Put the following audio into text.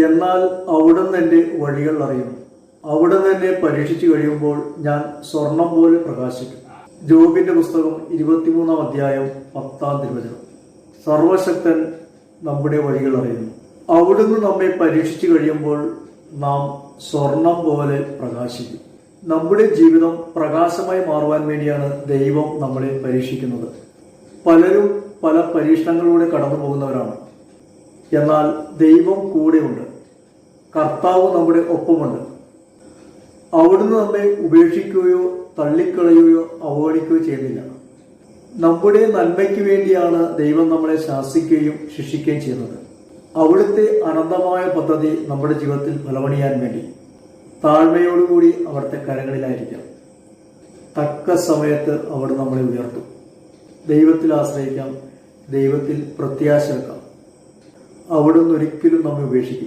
എന്നാൽ അവിടുന്ന് എൻ്റെ വഴികൾ അറിയുന്നു. അവിടുന്ന് എന്നെ പരീക്ഷിച്ചു കഴിയുമ്പോൾ ഞാൻ സ്വർണം പോലെ പ്രകാശിക്കും. ജോബിന്റെ പുസ്തകം 23-ാം അധ്യായം 10-ാം തിരുവചനം. സർവശക്തൻ നമ്മുടെ വഴികൾ അറിയുന്നു. അവിടുന്ന് നമ്മെ പരീക്ഷിച്ചു കഴിയുമ്പോൾ നാം സ്വർണം പോലെ പ്രകാശിക്കും. നമ്മുടെ ജീവിതം പ്രകാശമായി മാറുവാൻ വേണ്ടിയാണ് ദൈവം നമ്മളെ പരീക്ഷിക്കുന്നത്. പലരും പല പരീക്ഷണങ്ങളിലൂടെ കടന്നു പോകുന്നവരാണ്. എന്നാൽ ദൈവം കൂടെയുണ്ട്. കർത്താവ് നമ്മുടെ ഒപ്പമുണ്ട്. അവിടുന്ന് നമ്മെ ഉപേക്ഷിക്കുകയോ തള്ളിക്കളയുകയോ അവഗണിക്കുകയോ ചെയ്യുന്നില്ല. നമ്മുടെ നന്മയ്ക്ക് വേണ്ടിയാണ് ദൈവം നമ്മളെ ശാസിക്കുകയും ശിക്ഷിക്കുകയും ചെയ്യുന്നത്. അവിടുത്തെ അനന്തമായ പദ്ധതി നമ്മുടെ ജീവിതത്തിൽ ഫലമണിയാൻ വേണ്ടി താഴ്മയോടുകൂടി അവിടുത്തെ കരങ്ങളിലായിരിക്കാം. തക്ക സമയത്ത് അവിടെ നമ്മളെ ഉയർത്തും. ദൈവത്തിൽ ആശ്രയിക്കാം, ദൈവത്തിൽ പ്രത്യാശ വെക്കാം. അവിടുന്ന് ഒരിക്കലും നമ്മെ ഉപേക്ഷിക്കും.